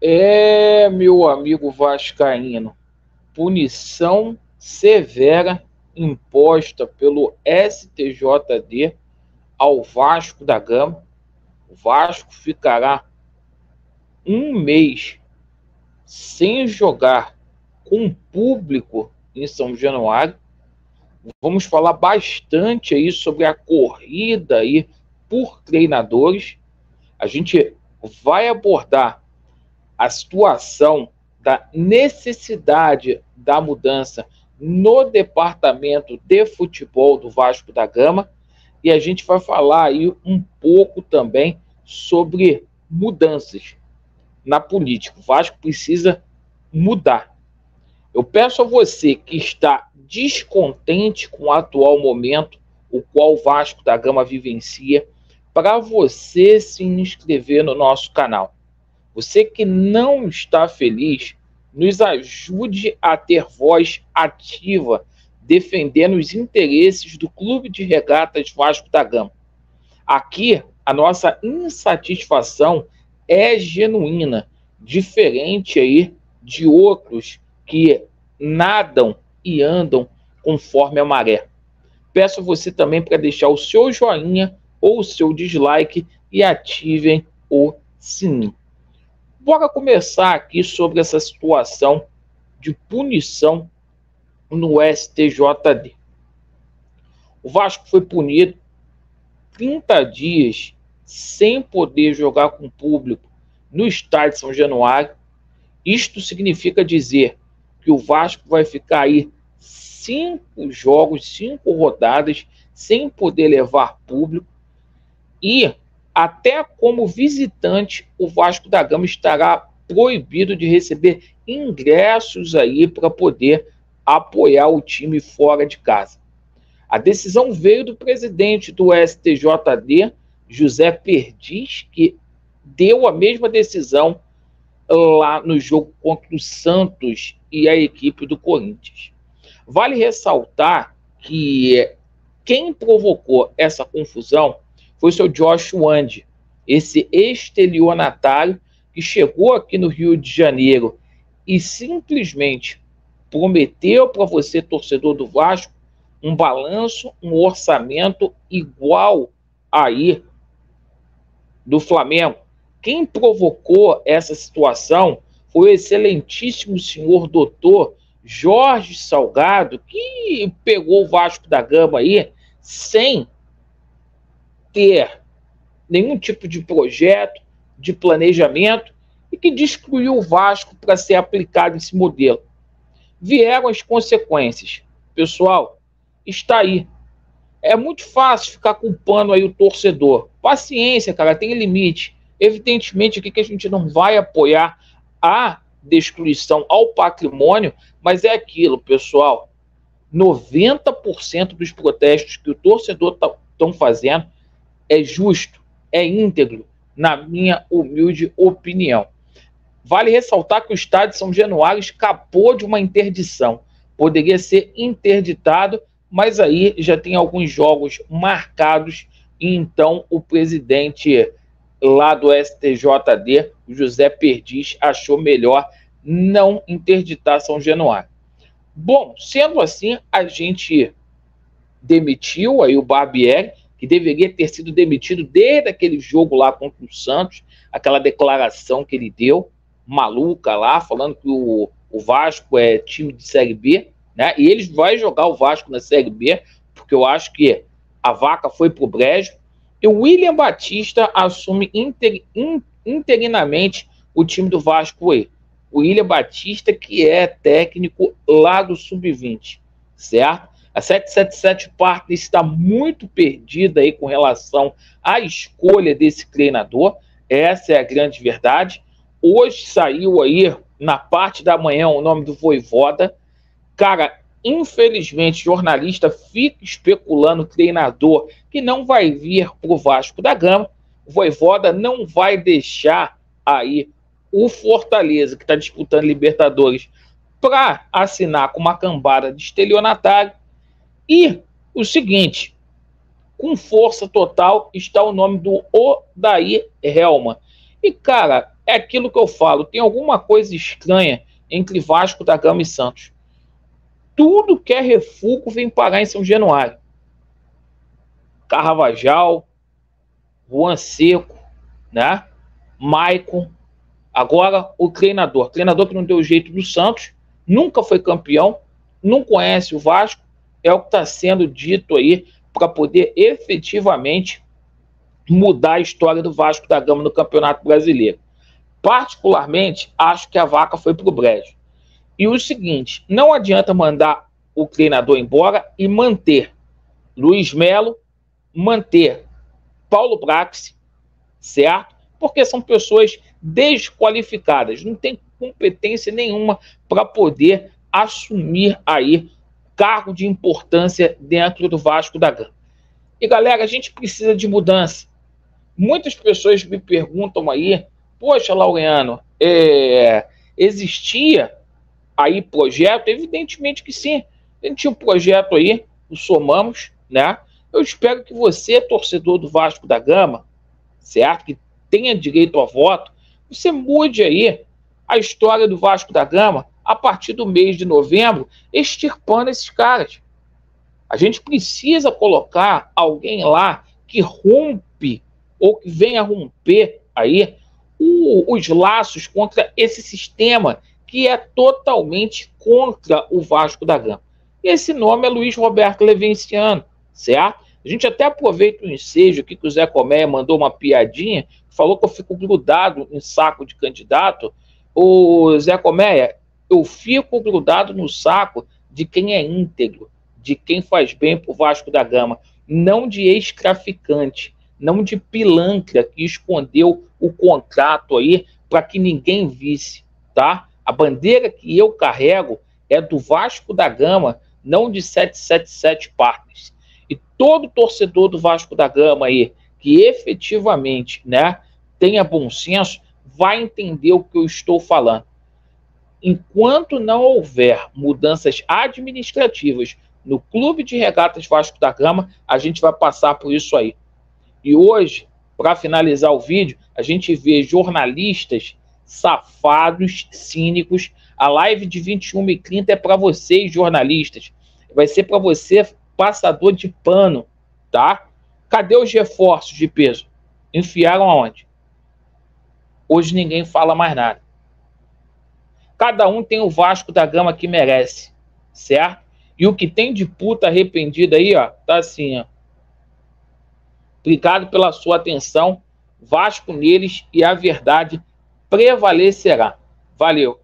Meu amigo vascaíno, punição severa imposta pelo STJD ao Vasco da Gama. O Vasco ficará um mês sem jogar com público em São Januário. Vamos falar bastante aí sobre a corrida aí por treinadores. A gente vai abordar a situação da necessidade da mudança no departamento de futebol do Vasco da Gama, e a gente vai falar aí um pouco também sobre mudanças na política. O Vasco precisa mudar. Eu peço a você que está descontente com o atual momento, o qual o Vasco da Gama vivencia, para você se inscrever no nosso canal. Você que não está feliz, nos ajude a ter voz ativa, defendendo os interesses do Clube de Regatas Vasco da Gama. Aqui, a nossa insatisfação é genuína, diferente aí de outros que nadam e andam conforme a maré. Peço a você também para deixar o seu joinha ou o seu dislike e ativem o sininho. Bora começar aqui sobre essa situação de punição no STJD. O Vasco foi punido 30 dias sem poder jogar com público no estádio São Januário. Isto significa dizer que o Vasco vai ficar aí 5 jogos, 5 rodadas sem poder levar público, e até como visitante o Vasco da Gama estará proibido de receber ingressos aí para poder apoiar o time fora de casa. A decisão veio do presidente do STJD, José Perdiz, que deu a mesma decisão lá no jogo contra o Santos e a equipe do Corinthians. Vale ressaltar que quem provocou essa confusão foi o seu Josh Wand, esse estelionatário que chegou aqui no Rio de Janeiro e simplesmente prometeu para você, torcedor do Vasco, um balanço, um orçamento igual aí do Flamengo. Quem provocou essa situação foi o excelentíssimo senhor doutor Jorge Salgado, que pegou o Vasco da Gama aí sem ter nenhum tipo de projeto, de planejamento, e que destruiu o Vasco para ser aplicado esse modelo. Vieram as consequências. Pessoal, está aí. É muito fácil ficar culpando aí o torcedor. Paciência, cara, tem limite. Evidentemente aqui que a gente não vai apoiar a destruição ao patrimônio, mas é aquilo, pessoal. 90% dos protestos que o torcedor estão fazendo é justo, é íntegro, na minha humilde opinião. Vale ressaltar que o estádio São Januário escapou de uma interdição. Poderia ser interditado, mas aí já tem alguns jogos marcados, e então o presidente lá do STJD, o José Perdiz, achou melhor não interditar São Januário. Bom, sendo assim, a gente demitiu aí o Barbieri, que deveria ter sido demitido desde aquele jogo lá contra o Santos, aquela declaração que ele deu, maluca lá, falando que o Vasco é time de Série B, né? E eles vão jogar o Vasco na Série B, porque eu acho que a vaca foi pro brejo. E o William Batista assume interinamente o time do Vasco aí. O William Batista, que é técnico lá do Sub-20, certo? A 777 Partners está muito perdida aí com relação à escolha desse treinador. Essa é a grande verdade. Hoje saiu aí, na parte da manhã, o nome do Vojvoda. Cara, infelizmente, jornalista fica especulando treinador que não vai vir para o Vasco da Gama. O Vojvoda não vai deixar aí o Fortaleza, que está disputando Libertadores, para assinar com uma cambada de estelionatário. E o seguinte, com força total está o nome do Odair Helman. E, cara, É aquilo que eu falo, tem alguma coisa estranha entre Vasco da Gama e Santos. Tudo que é refúgio vem parar em São Januário. Carvajal, Juan Seco, né? Maicon. Agora o treinador que não deu jeito do Santos, nunca foi campeão, não conhece o Vasco, é o que está sendo dito aí para poder efetivamente mudar a história do Vasco da Gama no Campeonato Brasileiro. Particularmente, acho que a vaca foi pro brejo. E o seguinte, não adianta mandar o treinador embora e manter Luiz Melo, manter Paulo Brax, certo? Porque são pessoas desqualificadas, não tem competência nenhuma para poder assumir aí cargo de importância dentro do Vasco da Gama. E galera, a gente precisa de mudança. Muitas pessoas me perguntam aí, poxa, Laureano, existia aí projeto? Evidentemente que sim. A gente tinha um projeto aí, o Somamos, né? Eu espero que você, torcedor do Vasco da Gama, certo? Que tenha direito a voto, você mude aí a história do Vasco da Gama a partir do mês de novembro, extirpando esses caras. A gente precisa colocar alguém lá que rompe ou que venha romper aí os laços contra esse sistema que é totalmente contra o Vasco da Gama. Esse nome é Luiz Roberto Levinciano, certo? A gente até aproveita o ensejo aqui que o Zé Comé mandou uma piadinha, falou que eu fico grudado em saco de candidato. O Zé Comé, eu fico grudado no saco de quem é íntegro, de quem faz bem pro Vasco da Gama, não de ex-traficante, não de pilantra que escondeu o contrato aí para que ninguém visse, tá? A bandeira que eu carrego é do Vasco da Gama, não de 777 Partners. E todo torcedor do Vasco da Gama aí que efetivamente, né, tenha bom senso, vai entender o que eu estou falando. Enquanto não houver mudanças administrativas no Clube de Regatas Vasco da Gama, a gente vai passar por isso aí. E hoje, para finalizar o vídeo, a gente vê jornalistas safados, cínicos. A live de 21h30 é para vocês, jornalistas. Vai ser para você, passador de pano, tá? Cadê os reforços de peso? Enfiaram aonde? Hoje ninguém fala mais nada. Cada um tem o Vasco da Gama que merece, certo? E o que tem de puta arrependida aí, ó, tá assim, ó. Obrigado pela sua atenção. Vasco neles e a verdade prevalecerá. Valeu.